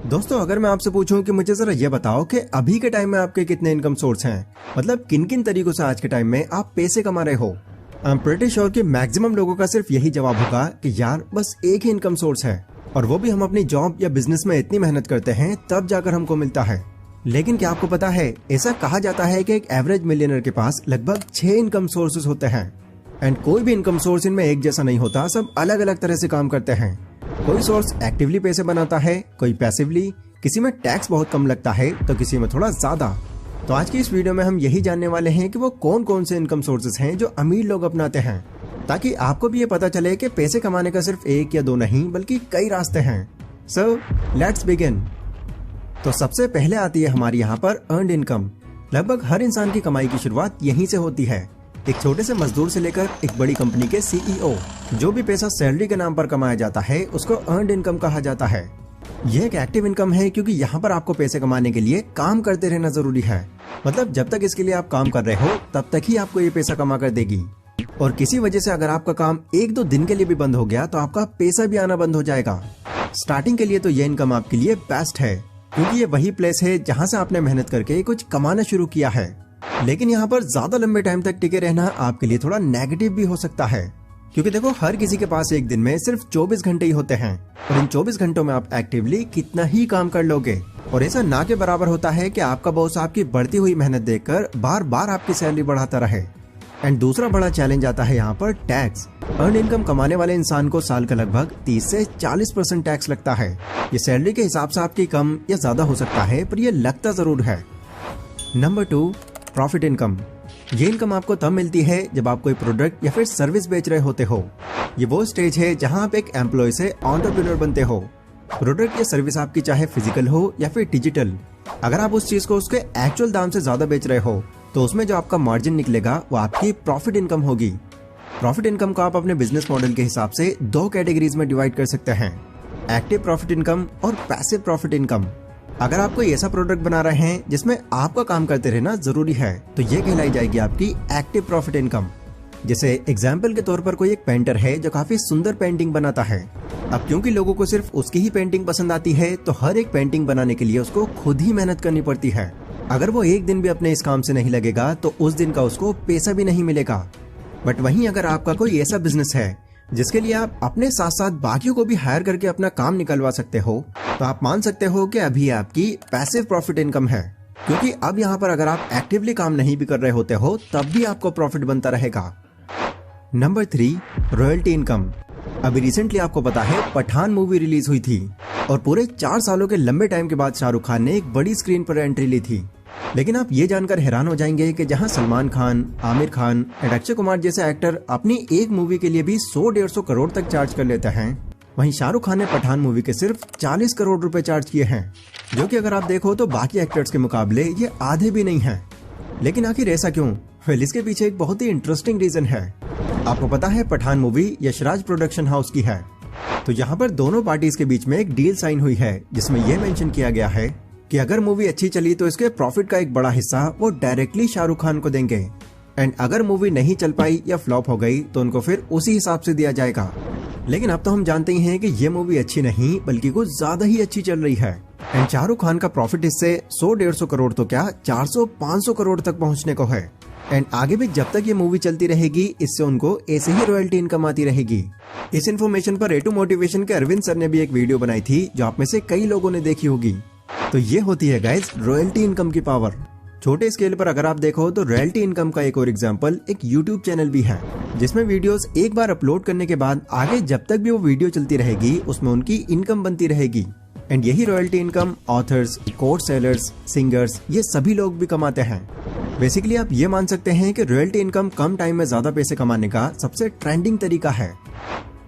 दोस्तों, अगर मैं आपसे पूछूं कि मुझे जरा ये बताओ कि अभी के टाइम में आपके कितने इनकम सोर्स हैं, मतलब किन किन तरीकों से आज के टाइम में आप पैसे कमा रहे हो। आई एम प्रीटी श्योर कि मैक्सिमम लोगों का सिर्फ यही जवाब होगा कि यार बस एक ही इनकम सोर्स है, और वो भी हम अपनी जॉब या बिजनेस में इतनी मेहनत करते हैं तब जाकर हमको मिलता है। लेकिन क्या आपको पता है, ऐसा कहा जाता है कि एक एवरेज मिलियनर के पास लगभग 6 इनकम सोर्सेज होते हैं। एंड कोई भी इनकम सोर्स इनमें एक जैसा नहीं होता, सब अलग अलग तरह से काम करते हैं। कोई सोर्स एक्टिवली पैसे बनाता है, कोई पैसिवली, किसी में टैक्स बहुत कम लगता है तो किसी में थोड़ा ज्यादा। तो आज की इस वीडियो में हम यही जानने वाले हैं कि वो कौन कौन से इनकम सोर्सेज हैं जो अमीर लोग अपनाते हैं, ताकि आपको भी ये पता चले कि पैसे कमाने का सिर्फ एक या दो नहीं बल्कि कई रास्ते हैं। So let's begin. तो सबसे पहले आती है हमारी यहाँ पर अर्न्ड इनकम। लगभग हर इंसान की कमाई की शुरुआत यहीं से होती है। एक छोटे से मजदूर से लेकर एक बड़ी कंपनी के सीईओ, जो भी पैसा सैलरी के नाम पर कमाया जाता है उसको अर्न्ड इनकम कहा जाता है। यह एक एक्टिव इनकम है क्योंकि यहाँ पर आपको पैसे कमाने के लिए काम करते रहना जरूरी है। मतलब जब तक इसके लिए आप काम कर रहे हो तब तक ही आपको ये पैसा कमा कर देगी। और किसी वजह से अगर आपका काम एक दो दिन के लिए भी बंद हो गया तो आपका पैसा भी आना बंद हो जाएगा। स्टार्टिंग के लिए तो ये इनकम आपके लिए बेस्ट है, क्योंकि ये वही प्लेस है जहाँ से आपने मेहनत करके कुछ कमाना शुरू किया है। लेकिन यहाँ पर ज्यादा लंबे टाइम तक टिके रहना आपके लिए थोड़ा नेगेटिव भी हो सकता है, क्योंकि देखो हर किसी के पास एक दिन में सिर्फ 24 घंटे ही होते हैं, और इन 24 घंटों में आप एक्टिवली कितना ही काम कर लोगे। और ऐसा ना के बराबर होता है कि आपका बॉस आपकी बढ़ती हुई मेहनत देखकर बार बार आपकी सैलरी बढ़ाता रहे। एंड दूसरा बड़ा चैलेंज आता है यहाँ पर टैक्स। अर्न इनकम कमाने वाले इंसान को साल का लगभग 30 से 40% टैक्स लगता है। ये सैलरी के हिसाब से आपकी कम या ज्यादा हो सकता है, पर ये लगता जरूर है। Number 2, profit income. ये इनकम आपको तब मिलती है जब आप कोई प्रोडक्ट या फिर सर्विस बेच रहे होते हो। ये वो स्टेज है जहां आप एक एम्प्लॉय से एंटरप्रेन्योर बनते हो। प्रोडक्ट या सर्विस आपकी चाहे फिजिकल हो या फिर डिजिटल, अगर आप उस चीज को उसके एक्चुअल दाम से ज्यादा बेच रहे हो तो उसमें जो आपका मार्जिन निकलेगा वो आपकी प्रॉफिट इनकम होगी। प्रॉफिट इनकम को आप अपने बिजनेस मॉडल के हिसाब से 2 कैटेगरीज में डिवाइड कर सकते हैं, एक्टिव प्रॉफिट इनकम और पैसिव प्रॉफिट इनकम। अगर आप कोई ऐसा प्रोडक्ट बना रहे हैं जिसमें आपका काम करते रहना जरूरी है तो ये कहलाई जाएगी आपकी एक्टिव प्रॉफिट इनकम। जैसे एग्जाम्पल के तौर पर कोई एक पेंटर है जो काफी सुंदर पेंटिंग बनाता है। अब क्योंकि लोगों को सिर्फ उसकी ही पेंटिंग पसंद आती है तो हर एक पेंटिंग बनाने के लिए उसको खुद ही मेहनत करनी पड़ती है। अगर वो एक दिन भी अपने इस काम से नहीं लगेगा तो उस दिन का उसको पैसा भी नहीं मिलेगा। बट वहीं अगर आपका कोई ऐसा बिजनेस है जिसके लिए आप अपने साथ साथ बाकियों को भी हायर करके अपना काम निकलवा सकते हो, तो आप मान सकते हो कि अभी आपकी पैसिव प्रॉफिट इनकम है, क्योंकि अब यहाँ पर अगर आप एक्टिवली काम नहीं भी कर रहे होते हो तब भी आपको प्रॉफिट बनता रहेगा। Number 3, royalty income. अभी रिसेंटली आपको पता है पठान मूवी रिलीज हुई थी, और पूरे 4 सालों के लंबे टाइम के बाद शाहरुख खान ने एक बड़ी स्क्रीन पर एंट्री ली थी। लेकिन आप ये जानकर हैरान हो जाएंगे कि जहां सलमान खान, आमिर खान और अक्षय कुमार जैसे एक्टर अपनी एक मूवी के लिए भी 100-150 करोड़ तक चार्ज कर लेते हैं, वहीं शाहरुख खान ने पठान मूवी के सिर्फ 40 करोड़ रुपए चार्ज किए हैं, जो कि अगर आप देखो तो बाकी एक्टर्स के मुकाबले ये आधे भी नहीं है। लेकिन आखिर ऐसा क्यों? वेल, इसके पीछे एक बहुत ही इंटरेस्टिंग रीजन है। आपको पता है Pathan movie Yashraj production house की है, तो यहाँ पर दोनों पार्टीज के बीच में एक डील साइन हुई है जिसमें यह मेंशन किया गया है कि अगर मूवी अच्छी चली तो इसके प्रॉफिट का एक बड़ा हिस्सा वो डायरेक्टली शाहरुख खान को देंगे, एंड अगर मूवी नहीं चल पाई या फ्लॉप हो गई तो उनको फिर उसी हिसाब से दिया जाएगा। लेकिन अब तो हम जानते ही हैं कि ये मूवी अच्छी नहीं बल्कि कुछ ज्यादा ही अच्छी चल रही है, एंड शाहरुख खान का प्रॉफिट इससे 100-150 करोड़ तो क्या 400-500 करोड़ तक पहुंचने को है। एंड आगे भी जब तक ये मूवी चलती रहेगी इससे उनको ऐसे ही रॉयल्टी इनकम आती रहेगी। इस इन्फॉर्मेशन पर A2 मोटिवेशन के अरविंद सर ने भी एक वीडियो बनाई थी जो आप में से कई लोगों ने देखी होगी। तो ये होती है गाइस रॉयल्टी इनकम की पावर। छोटे स्केल पर अगर आप देखो तो रॉयल्टी इनकम का एक और एग्जांपल एक यूट्यूब चैनल भी है, जिसमें वीडियोस एक बार अपलोड करने के बाद आगे जब तक भी वो वीडियो चलती रहेगी उसमें उनकी इनकम बनती रहेगी। एंड यही royalty income authors, course sellers, singers, ये सभी लोग भी कमाते हैं। बेसिकली आप ये मान सकते हैं कि रॉयल्टी इनकम कम टाइम में ज्यादा पैसे कमाने का सबसे ट्रेंडिंग तरीका है।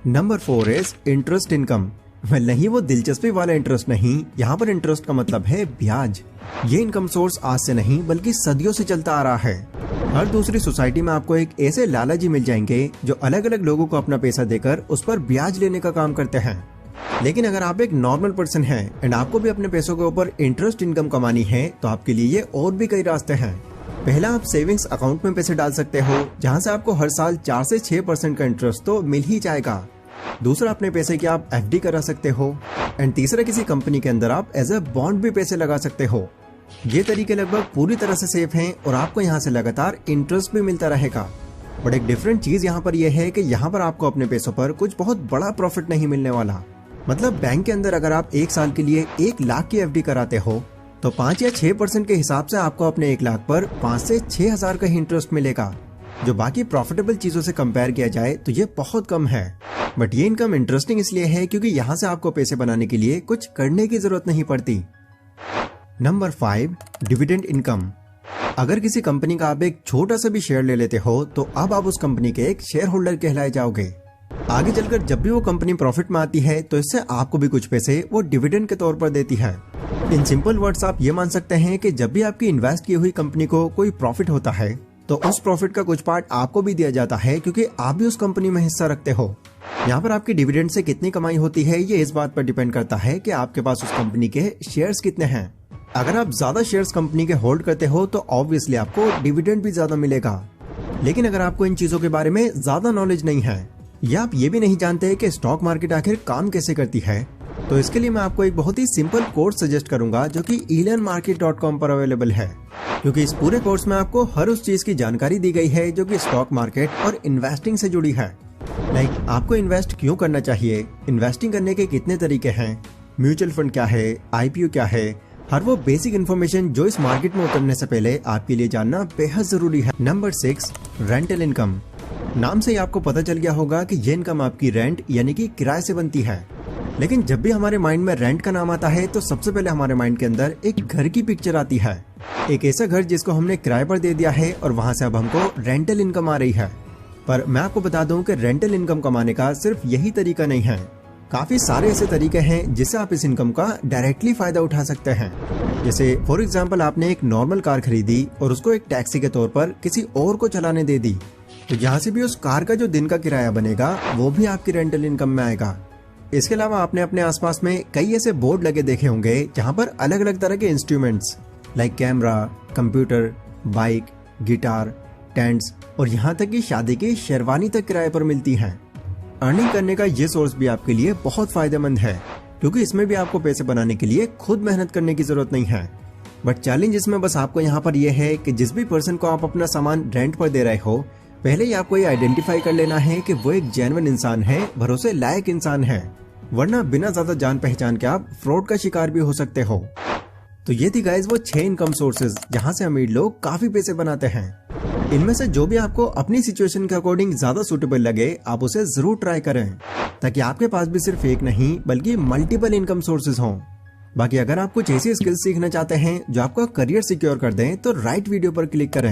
Number 4 is interest income. नहीं, वो दिलचस्पी वाला इंटरेस्ट नहीं, यहाँ पर इंटरेस्ट का मतलब है ब्याज। ये इनकम सोर्स आज से नहीं बल्कि सदियों से चलता आ रहा है। हर दूसरी सोसाइटी में आपको एक ऐसे लालाजी मिल जाएंगे जो अलग अलग लोगों को अपना पैसा देकर उस पर ब्याज लेने का काम करते हैं। लेकिन अगर आप एक नॉर्मल पर्सन हैं एंड आपको भी अपने पैसों के ऊपर इंटरेस्ट इनकम कमानी है तो आपके लिए ये और भी कई रास्ते हैं। पहला, आप सेविंग्स अकाउंट में पैसे डाल सकते हो, जहाँ से आपको हर साल 4 से 6% का इंटरेस्ट तो मिल ही जाएगा। दूसरा, अपने पैसे की आप FD करा सकते हो। एंड तीसरा, किसी कंपनी के अंदर आप एज अ बॉन्ड भी पैसे लगा सकते हो। ये तरीके लगभग पूरी तरह से सेफ हैं और आपको यहाँ से लगातार इंटरेस्ट भी मिलता रहेगा। बट एक डिफरेंट चीज यहाँ पर यह है कि यहाँ पर आपको अपने पैसों पर कुछ बहुत बड़ा प्रॉफिट नहीं मिलने वाला। मतलब बैंक के अंदर अगर आप 1 साल के लिए 1 लाख की FD कराते हो तो 5 या 6% के हिसाब से आपको अपने 1 लाख पर 5 से 6 हजार का ही इंटरेस्ट मिलेगा, जो बाकी प्रॉफिटेबल चीजों से कंपेयर किया जाए तो ये बहुत कम है। बट ये इनकम इंटरेस्टिंग इसलिए है क्योंकि यहाँ से आपको पैसे बनाने के लिए कुछ करने की जरूरत नहीं पड़ती। Number 5, dividend income. अगर किसी कंपनी का आप एक छोटा सा भी शेयर ले लेते हो तो अब आप उस कंपनी के एक शेयर होल्डर कहलाए जाओगे। आगे चलकर जब भी वो कंपनी प्रॉफिट में आती है तो इससे आपको भी कुछ पैसे वो डिविडेंड के तौर पर देती है। इन सिंपल वर्ड्स आप ये मान सकते हैं कि जब भी आपकी इन्वेस्ट की हुई कंपनी को कोई प्रॉफिट होता है तो उस प्रॉफिट का कुछ पार्ट आपको भी दिया जाता है, क्योंकि आप भी उस कंपनी में हिस्सा रखते हो। यहाँ पर आपकी डिविडेंड से कितनी कमाई होती है ये इस बात पर डिपेंड करता है कि आपके पास उस कंपनी के शेयर्स कितने हैं। अगर आप ज्यादा शेयर्स कंपनी के होल्ड करते हो तो ऑब्वियसली आपको डिविडेंड भी ज्यादा मिलेगा। लेकिन अगर आपको इन चीजों के बारे में ज्यादा नॉलेज नहीं है या आप ये भी नहीं जानते कि स्टॉक मार्केट आखिर काम कैसे करती है, तो इसके लिए मैं आपको एक बहुत ही सिंपल कोर्स सजेस्ट करूंगा जो कि elearnmarket.com पर अवेलेबल है। क्योंकि इस पूरे कोर्स में आपको हर उस चीज की जानकारी दी गई है जो कि स्टॉक मार्केट और इन्वेस्टिंग से जुड़ी है। लाइक आपको इन्वेस्ट क्यों करना चाहिए, इन्वेस्टिंग करने के कितने तरीके हैं, म्यूचुअल फंड क्या है, IPO क्या है, हर वो बेसिक इन्फॉर्मेशन जो इस मार्केट में उतरने से पहले आपके लिए जानना बेहद जरूरी है। Number 6, rental income. नाम से ही आपको पता चल गया होगा कि ये इनकम आपकी रेंट यानी कि किराए से बनती है। लेकिन जब भी हमारे माइंड में रेंट का नाम आता है तो सबसे पहले हमारे माइंड के अंदर एक घर की पिक्चर आती है, एक ऐसा घर जिसको हमने किराए पर दे दिया है और वहां से अब हमको रेंटल इनकम आ रही है। पर मैं आपको बता दूं कि रेंटल इनकम कमाने का सिर्फ यही तरीका नहीं है, काफी सारे ऐसे तरीके हैं जिससे आप इस इनकम का डायरेक्टली फायदा उठा सकते हैं। जैसे फॉर एग्जांपल आपने एक नॉर्मल कार खरीदी और उसको एक टैक्सी के तौर पर किसी और को चलाने दे दी, तो यहाँ से भी उस कार का जो दिन का किराया बनेगा वो भी आपकी रेंटल इनकम में आएगा। इसके अलावा आपने अपने आसपास में कई ऐसे बोर्ड लगे देखे होंगे जहाँ पर अलग अलग तरह के instruments like camera, computer, bike, guitar, tents और यहाँ तक कि शादी की शेरवानी तक किराए पर मिलती हैं। अर्निंग करने का ये सोर्स भी आपके लिए बहुत फायदेमंद है, क्योंकि इसमें भी आपको पैसे बनाने के लिए खुद मेहनत करने की जरूरत नहीं है। बट चैलेंज इसमें बस आपको यहाँ पर यह है कि जिस भी पर्सन को आप अपना सामान रेंट पर दे रहे हो, पहले ही आपको ये आइडेंटिफाई कर लेना है कि वो एक जेन्युइन इंसान है, भरोसे लायक इंसान है, वरना बिना ज्यादा जान पहचान के आप फ्रॉड का शिकार भी हो सकते हो। तो ये थी गाइस वो 6 इनकम सोर्सेज जहाँ से अमीर लोग काफी पैसे बनाते हैं। इनमें से जो भी आपको अपनी सिचुएशन के अकॉर्डिंग ज्यादा सुटेबल लगे आप उसे जरूर ट्राई करें, ताकि आपके पास भी सिर्फ एक नहीं बल्कि मल्टीपल इनकम सोर्सेज हों। बाकी अगर आप कुछ ऐसी स्किल्स सीखना चाहते हैं जो आपका करियर सिक्योर कर दें तो राइट वीडियो पर क्लिक करें।